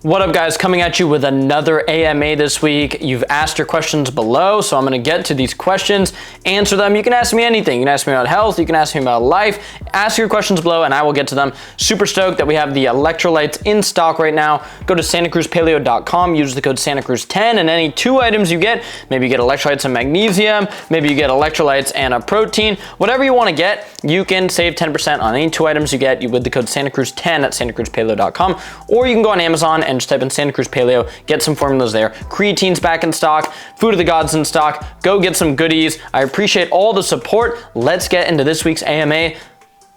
What up guys, coming at you with another AMA this week. You've asked your questions below, so I'm gonna get to these questions, answer them. You can ask me anything. You can ask me about health, you can ask me about life. Ask your questions below and I will get to them. Super stoked that we have the electrolytes in stock right now. Go to santacruzpaleo.com, use the code SantaCruz10 and any 2 items you get, maybe you get electrolytes and magnesium, maybe you get electrolytes and a protein, whatever you wanna get, you can save 10% on any 2 items you get with the code SantaCruz10 at santacruzpaleo.com, or you can go on Amazon and just type in Santa Cruz Paleo, get some formulas there. Creatine's back in stock, Food of the Gods in stock, go get some goodies. I appreciate all the support. Let's get into this week's AMA.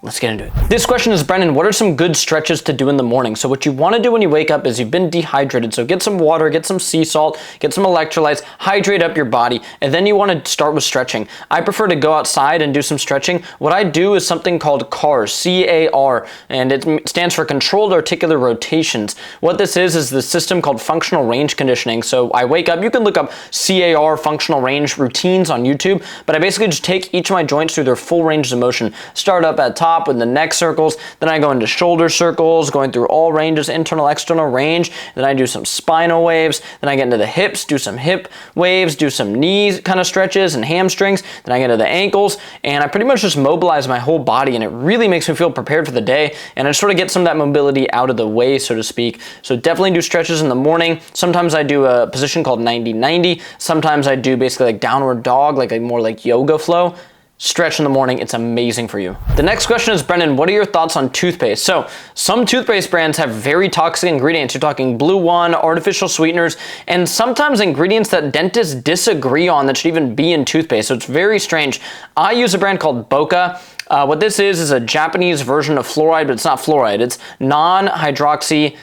Let's get into it. This question is, Brendan, what are some good stretches to do in the morning? So what you want to do when you wake up is you've been dehydrated. So get some water, get some sea salt, get some electrolytes, hydrate up your body, and then you want to start with stretching. I prefer to go outside and do some stretching. What I do is something called CAR, C-A-R, and it stands for Controlled Articular Rotations. What this is the system called functional range conditioning. So I wake up, you can look up CAR functional range routines on YouTube, but I basically just take each of my joints through their full range of motion. Start up at top with the neck circles, then I go into shoulder circles, going through all ranges, internal, external range, then I do some spinal waves, then I get into the hips, do some hip waves, do some knees kind of stretches and hamstrings, then I get into the ankles, and I pretty much just mobilize my whole body, and it really makes me feel prepared for the day, and I sort of get some of that mobility out of the way, so to speak. So definitely do stretches in the morning. Sometimes I do a position called 90-90. Sometimes I do basically like downward dog, like a more like yoga flow. Stretch in the morning, it's amazing for you. The next question is, Brendan, what are your thoughts on toothpaste? So some toothpaste brands have very toxic ingredients. You're talking Blue One, artificial sweeteners, and sometimes ingredients that dentists disagree on that should even be in toothpaste. So it's very strange. I use a brand called Boca. What this is a Japanese version of fluoride, but it's not fluoride. It's non-hydroxy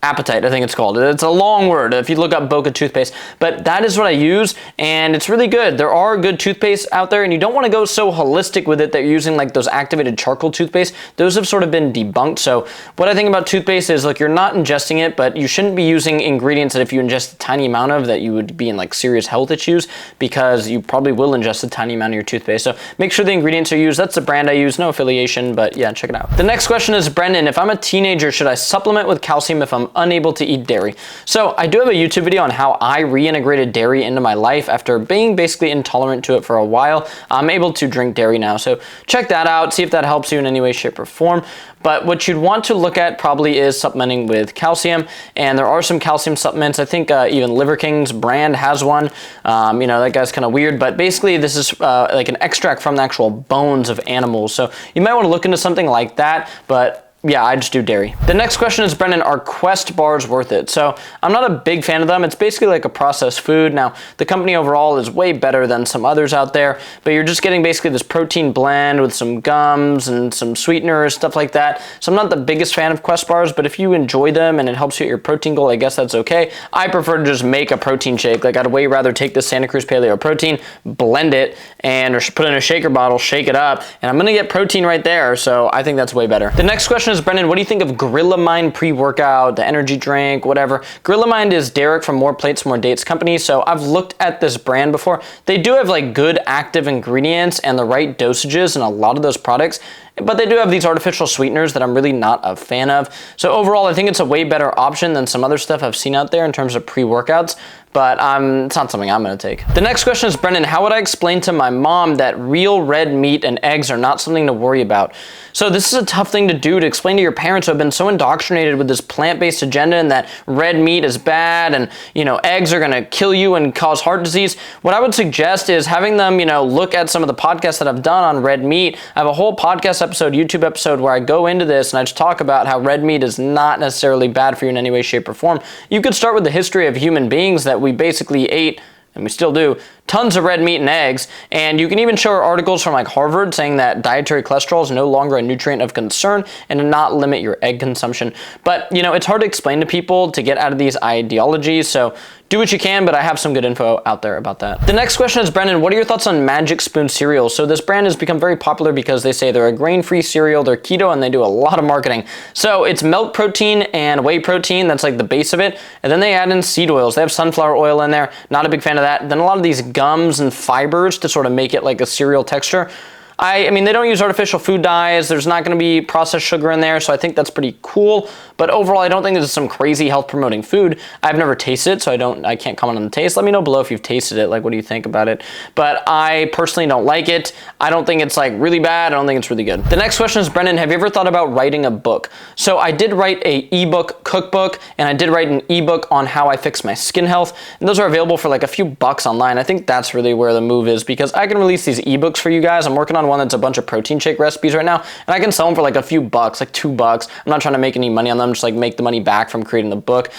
apatite, I think it's called. It's a long word if you look up Boca toothpaste, but that is what I use and it's really good. There are good toothpaste out there and you don't want to go so holistic with it that you're using like those activated charcoal toothpaste. Those have sort of been debunked. So what I think about toothpaste is, like, you're not ingesting it, but you shouldn't be using ingredients that if you ingest a tiny amount of that you would be in like serious health issues, because you probably will ingest a tiny amount of your toothpaste. So make sure the ingredients are used. That's the brand I use, no affiliation, but yeah, check it out. The next question is, Brendan, if I'm a teenager, should I supplement with calcium if I'm unable to eat dairy? So I do have a YouTube video on how I reintegrated dairy into my life after being basically intolerant to it for a while. I'm able to drink dairy now, so check that out, see if that helps you in any way, shape, or form. But what you'd want to look at probably is supplementing with calcium, and there are some calcium supplements. I think even Liver King's brand has one. You know, that guy's kind of weird, but basically this is like an extract from the actual bones of animals. So you might want to look into something like that, but yeah, I just do dairy. The next question is, Brendan, are Quest bars worth it? So I'm not a big fan of them. It's basically like a processed food. Now, the company overall is way better than some others out there, but you're just getting basically this protein blend with some gums and some sweeteners, stuff like that. So I'm not the biggest fan of Quest bars, but if you enjoy them and it helps you hit your protein goal, I guess that's okay. I prefer to just make a protein shake. Like, I'd way rather take this Santa Cruz Paleo protein, blend it, and put it in a shaker bottle, shake it up, and I'm gonna get protein right there. So I think that's way better. The next question is, Brendan, what do you think of Gorilla Mind pre-workout, the energy drink, whatever? Gorilla Mind is Derek from More Plates, More Dates company. So I've looked at this brand before. They do have like good active ingredients and the right dosages in a lot of those products, but they do have these artificial sweeteners that I'm really not a fan of. So overall, I think it's a way better option than some other stuff I've seen out there in terms of pre-workouts, but it's not something I'm gonna take. The next question is, Brendan, how would I explain to my mom that real red meat and eggs are not something to worry about? So this is a tough thing to do, to explain to your parents who have been so indoctrinated with this plant-based agenda and that red meat is bad and, you know, eggs are gonna kill you and cause heart disease. What I would suggest is having them, you know, look at some of the podcasts that I've done on red meat. I have a whole podcast episode, YouTube episode, where I go into this and I just talk about how red meat is not necessarily bad for you in any way, shape, or form. You could start with the history of human beings, that we basically ate, and we still do, tons of red meat and eggs, and you can even show articles from like Harvard saying that dietary cholesterol is no longer a nutrient of concern and to not limit your egg consumption. But, you know, it's hard to explain to people to get out of these ideologies, so do what you can, but I have some good info out there about that. The next question is, Brendan, what are your thoughts on Magic Spoon cereal? So this brand has become very popular because they say they're a grain-free cereal, they're keto, and they do a lot of marketing. So it's milk protein and whey protein, that's like the base of it, and then they add in seed oils. They have sunflower oil in there, not a big fan of that. Then a lot of these gums and fibers to sort of make it like a cereal texture. I mean, they don't use artificial food dyes. There's not going to be processed sugar in there, so I think that's pretty cool. But overall, I don't think this is some crazy health promoting food. I've never tasted it, so I can't comment on the taste. Let me know below if you've tasted it. Like, what do you think about it? But I personally don't like it. I don't think it's like really bad. I don't think it's really good. The next question is, Brendan, have you ever thought about writing a book? So I did write a ebook cookbook, and I did write an ebook on how I fix my skin health. And those are available for like a few bucks online. I think that's really where the move is, because I can release these ebooks for you guys. I'm working on one that's a bunch of protein shake recipes right now, and I can sell them for like a few bucks, like $2. I'm not trying to make any money on them, just like make the money back from creating the book.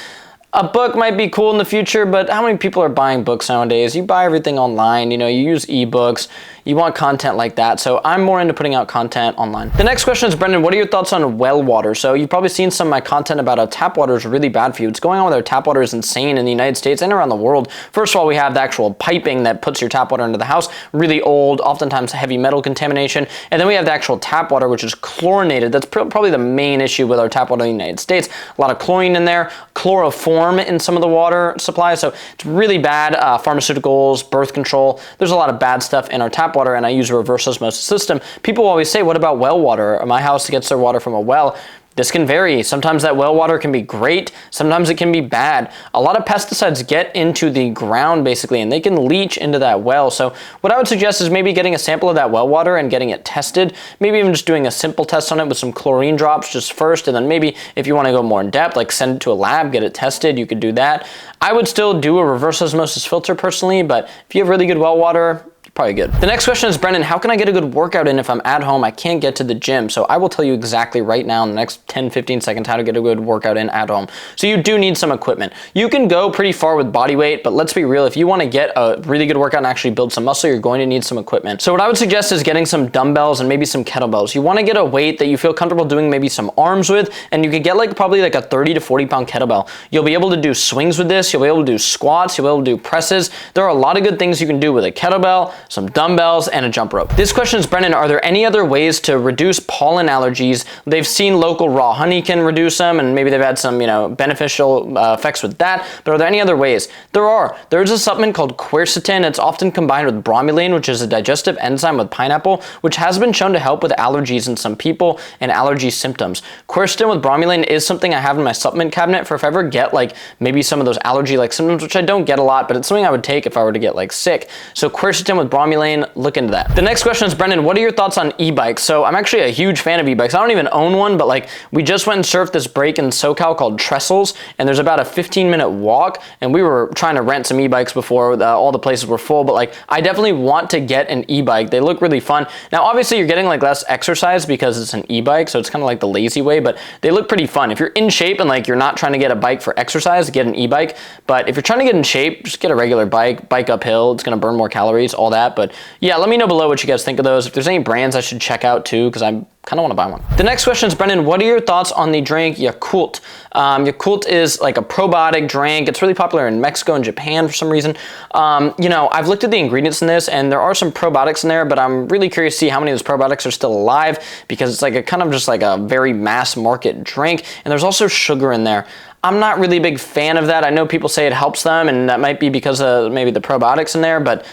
A book might be cool in the future, but how many people are buying books nowadays? You buy everything online, you know, you use ebooks, you want content like that. So I'm more into putting out content online. The next question is, Brendan, what are your thoughts on well water? So you've probably seen some of my content about how tap water is really bad for you. What's going on with our tap water is insane in the United States and around the world. First of all, we have the actual piping that puts your tap water into the house, really old, oftentimes heavy metal contamination. And then we have the actual tap water, which is chlorinated. That's probably the main issue with our tap water in the United States. A lot of chlorine in there, chloroform in some of the water supply, so it's really bad. Pharmaceuticals, birth control, there's a lot of bad stuff in our tap water, and I use a reverse osmosis system. People always say, what about well water? My house gets their water from a well. This can vary. Sometimes that well water can be great. Sometimes it can be bad. A lot of pesticides get into the ground basically, and they can leach into that well. So what I would suggest is maybe getting a sample of that well water and getting it tested. Maybe even just doing a simple test on it with some chlorine drops just first. And then maybe if you want to go more in depth, like send it to a lab, get it tested, you could do that. I would still do a reverse osmosis filter personally, but if you have really good well water, probably good. The next question is, Brendan, how can I get a good workout in if I'm at home? I can't get to the gym. So I will tell you exactly right now in the next 10-15 seconds how to get a good workout in at home. So you do need some equipment. You can go pretty far with body weight, but let's be real, if you want to get a really good workout and actually build some muscle, you're going to need some equipment. So what I would suggest is getting some dumbbells and maybe some kettlebells. You want to get a weight that you feel comfortable doing maybe some arms with, and you can get like probably like a 30 to 40 pound kettlebell. You'll be able to do swings with this. You'll be able to do squats. You'll be able to do presses. There are a lot of good things you can do with a kettlebell, some dumbbells, and a jump rope. This question is, Brendan, are there any other ways to reduce pollen allergies? They've seen local raw honey can reduce them, and maybe they've had some, beneficial effects with that, but are there any other ways? There's a supplement called quercetin. It's often combined with bromelain, which is a digestive enzyme with pineapple, which has been shown to help with allergies in some people and allergy symptoms. Quercetin with bromelain is something I have in my supplement cabinet for if I ever get like maybe some of those allergy-like symptoms, which I don't get a lot, but it's something I would take if I were to get like sick. So quercetin with bromelain, look into that. The next question is, Brendan, what are your thoughts on e-bikes? So I'm actually a huge fan of e-bikes. I don't even own one, but like we just went and surfed this break in SoCal called Trestles, and there's about a 15-minute walk, and we were trying to rent some e-bikes before all the places were full, but like I definitely want to get an e-bike. They look really fun. Now obviously you're getting like less exercise because it's an e-bike, so it's kind of like the lazy way, but they look pretty fun. If you're in shape and like you're not trying to get a bike for exercise, get an e-bike. But if you're trying to get in shape, just get a regular bike uphill. It's gonna burn more calories, all that. But yeah, let me know below what you guys think of those. If there's any brands I should check out too, because I'm kind of want to buy one. The next question is, Brendan, what are your thoughts on the drink Yakult? Yakult is like a probiotic drink. It's really popular in Mexico and Japan for some reason. I've looked at the ingredients in this, and there are some probiotics in there, but I'm really curious to see how many of those probiotics are still alive, because it's like a kind of just like a very mass market drink, and there's also sugar in there. I'm not really a big fan of that. I know people say it helps them, and that might be because of maybe the probiotics in there, but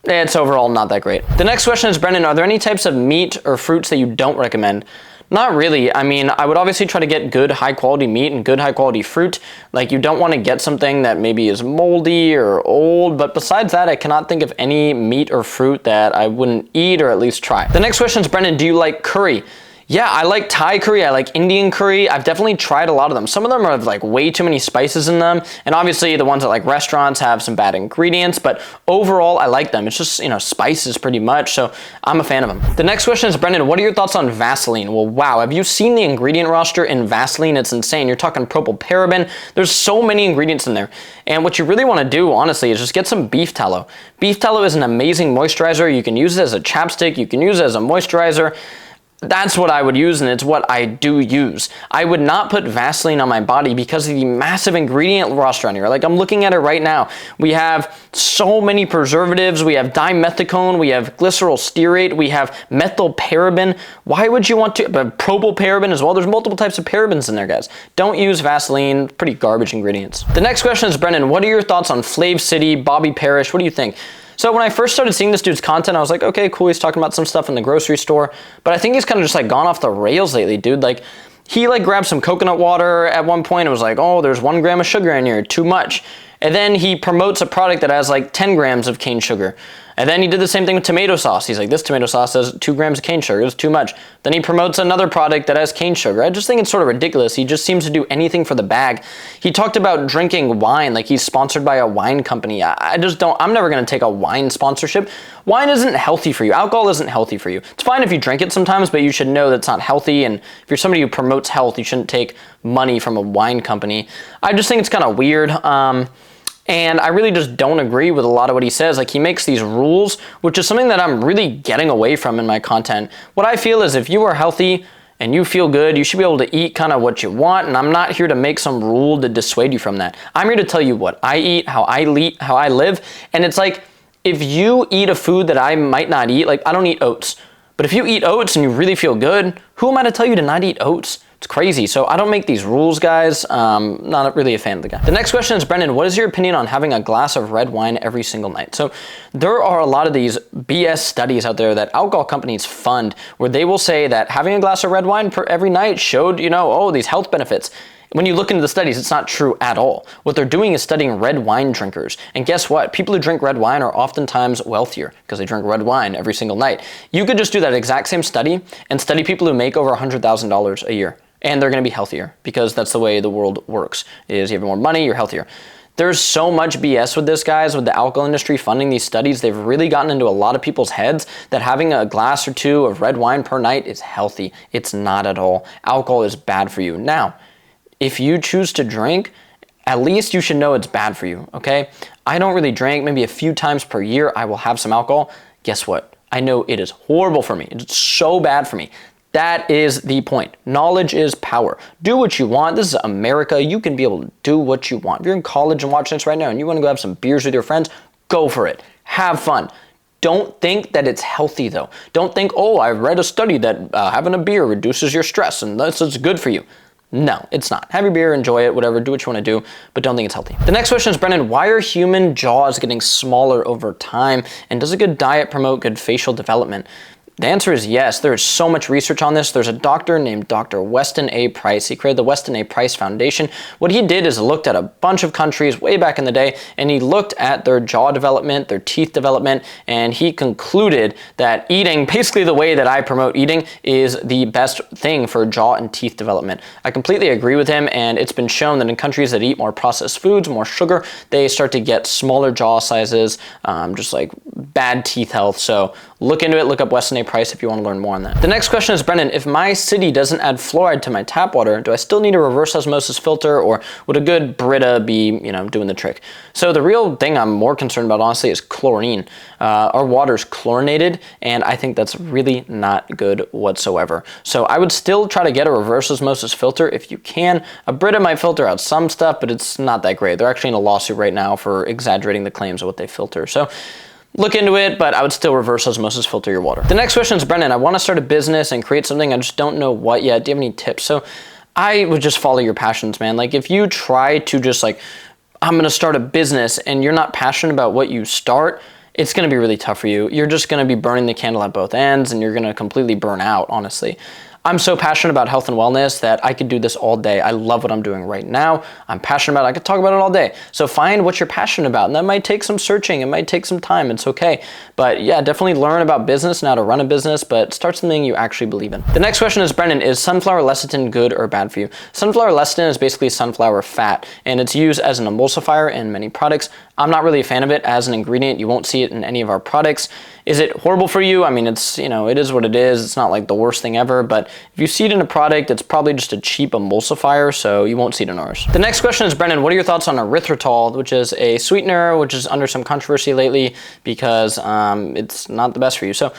it's overall not that great. The next question is, Brendan, are there any types of meat or fruits that you don't recommend? Not really. I mean, I would obviously try to get good high quality meat and good high quality fruit. Like, you don't want to get something that maybe is moldy or old, but besides that, I cannot think of any meat or fruit that I wouldn't eat or at least try. The next question is, Brendan, do you like curry? Yeah, I like Thai curry, I like Indian curry. I've definitely tried a lot of them. Some of them have like way too many spices in them, and obviously the ones at like restaurants have some bad ingredients, but overall I like them. It's just, spices pretty much, so I'm a fan of them. The next question is, Brendan, what are your thoughts on Vaseline? Well, wow, have you seen the ingredient roster in Vaseline? It's insane. You're talking propylparaben. There's so many ingredients in there, and what you really want to do, honestly, is just get some beef tallow. Beef tallow is an amazing moisturizer. You can use it as a chapstick, you can use it as a moisturizer. That's what I would use, and it's what I do use. I would not put Vaseline on my body because of the massive ingredient roster on here. Like, I'm looking at it right now. We have so many preservatives. We have dimethicone. We have glycerol stearate. We have methylparaben. Why would you want to? But propylparaben as well. There's multiple types of parabens in there, guys. Don't use Vaseline. Pretty garbage ingredients. The next question is, Brendan, what are your thoughts on Flav City, Bobby Parrish? What do you think? So when I first started seeing this dude's content, I was like, okay, cool, he's talking about some stuff in the grocery store, but I think he's kind of just like gone off the rails lately, dude. Like, he like grabbed some coconut water at one point and was like, oh, there's 1 gram of sugar in here, too much. And then he promotes a product that has like 10 grams of cane sugar. And then he did the same thing with tomato sauce. He's like, this tomato sauce has 2 grams of cane sugar, it's too much. Then he promotes another product that has cane sugar. I just think it's sort of ridiculous. He just seems to do anything for the bag. He talked about drinking wine, like he's sponsored by a wine company. I'm never gonna take a wine sponsorship. Wine isn't healthy for you. Alcohol isn't healthy for you. It's fine if you drink it sometimes, but you should know that it's not healthy. And if you're somebody who promotes health, you shouldn't take money from a wine company. I just think it's kind of weird. And I really just don't agree with a lot of what he says. Like, he makes these rules, which is something that I'm really getting away from in my content. What I feel is if you are healthy and you feel good, you should be able to eat kind of what you want, and I'm not here to make some rule to dissuade you from that. I'm here to tell you what I eat, how I live, and it's like, if you eat a food that I might not eat, like I don't eat oats, but if you eat oats and you really feel good, who am I to tell you to not eat oats? It's crazy. So I don't make these rules, guys. Not really a fan of the guy. The next question is, Brendan, what is your opinion on having a glass of red wine every single night? So there are a lot of these BS studies out there that alcohol companies fund where they will say that having a glass of red wine every night showed, oh, these health benefits. When you look into the studies, it's not true at all. What they're doing is studying red wine drinkers. And guess what? People who drink red wine are oftentimes wealthier because they drink red wine every single night. You could just do that exact same study and study people who make over $100,000 a year. And they're going to be healthier because that's the way the world works, is you have more money, you're healthier. There's so much BS with this, guys, with the alcohol industry funding these studies. They've really gotten into a lot of people's heads that having a glass or two of red wine per night is healthy. It's not at all. Alcohol is bad for you. Now, if you choose to drink, at least you should know it's bad for you, okay? I don't really drink. Maybe a few times per year I will have some alcohol. Guess what? I know it is horrible for me. It's so bad for me. That is the point. Knowledge is power. Do what you want. This is America. You can be able to do what you want. If you're in college and watching this right now and you want to go have some beers with your friends, go for it. Have fun. Don't think that it's healthy, though. Don't think, oh, I read a study that having a beer reduces your stress and this is good for you. No, it's not. Have your beer, enjoy it, whatever, do what you want to do, but don't think it's healthy. The next question is, Brendan, why are human jaws getting smaller over time? And does a good diet promote good facial development? The answer is yes. There is so much research on this. There's a doctor named Dr. Weston A. Price. He created the Weston A. Price Foundation. What he did is looked at a bunch of countries way back in the day, and he looked at their jaw development, their teeth development, and he concluded that eating, basically the way that I promote eating, is the best thing for jaw and teeth development. I completely agree with him, and it's been shown that in countries that eat more processed foods, more sugar, they start to get smaller jaw sizes, just like bad teeth health. So look into it, look up Weston A. Price if you want to learn more on that. The next question is, Brendan, if my city doesn't add fluoride to my tap water, do I still need a reverse osmosis filter, or would a good Brita be, doing the trick? So the real thing I'm more concerned about, honestly, is chlorine. Our water's chlorinated, and I think that's really not good whatsoever. So I would still try to get a reverse osmosis filter if you can. A Brita might filter out some stuff, but it's not that great. They're actually in a lawsuit right now for exaggerating the claims of what they filter. So look into it, but I would still reverse osmosis filter your water. The next question is, Brendan, I want to start a business and create something. I just don't know what yet. Do you have any tips? So I would just follow your passions, man. Like, if you try to just like, I'm going to start a business and you're not passionate about what you start, it's going to be really tough for you. You're just going to be burning the candle at both ends and you're going to completely burn out, honestly. I'm so passionate about health and wellness that I could do this all day. I love what I'm doing right now. I'm passionate about it. I could talk about it all day. So find what you're passionate about, and that might take some searching. It might take some time. It's okay. But yeah, definitely learn about business and how to run a business, but start something you actually believe in. The next question is, Brendan, is sunflower lecithin good or bad for you? Sunflower lecithin is basically sunflower fat, and it's used as an emulsifier in many products. I'm not really a fan of it as an ingredient. You won't see it in any of our products. Is it horrible for you? I mean, it's, it is what it is. It's not like the worst thing ever, but if you see it in a product, it's probably just a cheap emulsifier, so you won't see it in ours. The next question is, Brendan, what are your thoughts on erythritol, which is a sweetener, which is under some controversy lately because it's not the best for you. So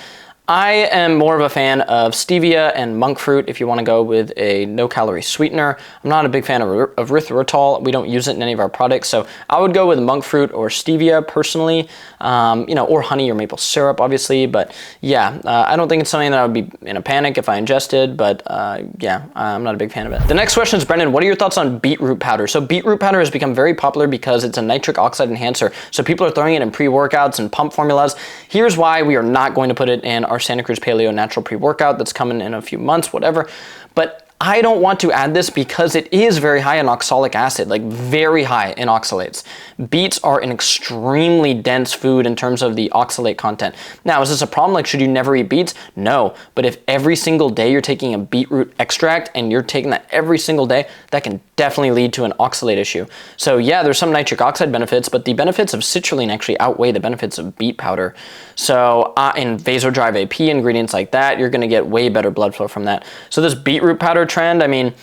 I am more of a fan of stevia and monk fruit if you want to go with a no-calorie sweetener. I'm not a big fan of erythritol. We don't use it in any of our products, so I would go with monk fruit or stevia personally, you know, or honey or maple syrup, obviously. But yeah, I don't think it's something that I would be in a panic if I ingested, but yeah, I'm not a big fan of it. The next question is, Brendan, what are your thoughts on beetroot powder? So beetroot powder has become very popular because it's a nitric oxide enhancer. So people are throwing it in pre-workouts and pump formulas. Here's why we are not going to put it in our Santa Cruz Paleo Natural Pre-Workout that's coming in a few months, whatever. But I don't want to add this because it is very high in oxalic acid, like very high in oxalates. Beets are an extremely dense food in terms of the oxalate content. Now, is this a problem? Like, should you never eat beets? No, but if every single day you're taking a beetroot extract and you're taking that every single day, that can definitely lead to an oxalate issue. So yeah, there's some nitric oxide benefits, but the benefits of citrulline actually outweigh the benefits of beet powder. So in vasodrive AP, ingredients like that, you're gonna get way better blood flow from that. So this beetroot powder trend, I mean,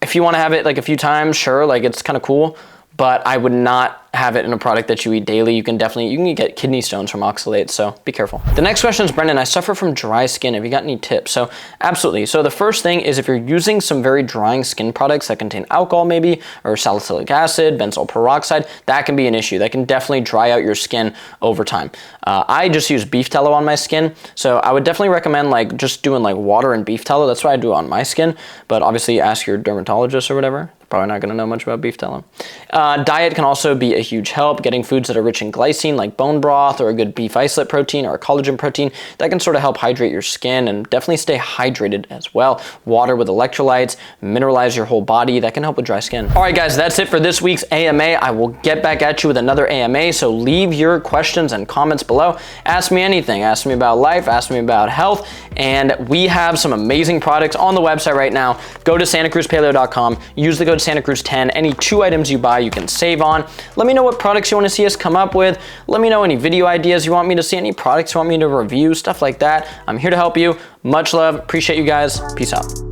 if you want to have it like a few times, sure, like it's kind of cool, but I would not have it in a product that you eat daily. You can get kidney stones from oxalates, so be careful. The next question is, Brendan, I suffer from dry skin. Have you got any tips? So absolutely. So the first thing is, if you're using some very drying skin products that contain alcohol maybe, or salicylic acid, benzoyl peroxide, that can be an issue. That can definitely dry out your skin over time. I just use beef tallow on my skin, so I would definitely recommend like just doing like water and beef tallow. That's what I do on my skin, but obviously ask your dermatologist or whatever. Probably not gonna know much about beef tallow. Diet can also be a huge help. Getting foods that are rich in glycine, like bone broth or a good beef isolate protein or a collagen protein, that can sort of help hydrate your skin and definitely stay hydrated as well. Water with electrolytes, mineralize your whole body, that can help with dry skin. All right, guys, that's it for this week's AMA. I will get back at you with another AMA, so leave your questions and comments below. Ask me anything. Ask me about life, ask me about health, and we have some amazing products on the website right now. Go to santacruzpaleo.com, use the code SantaCruz10. Any 2 items you buy, you can save on. Let me know what products you want to see us come up with. Let me know any video ideas you want me to see, any products you want me to review, stuff like that. I'm here to help you. Much love. Appreciate you guys. Peace out.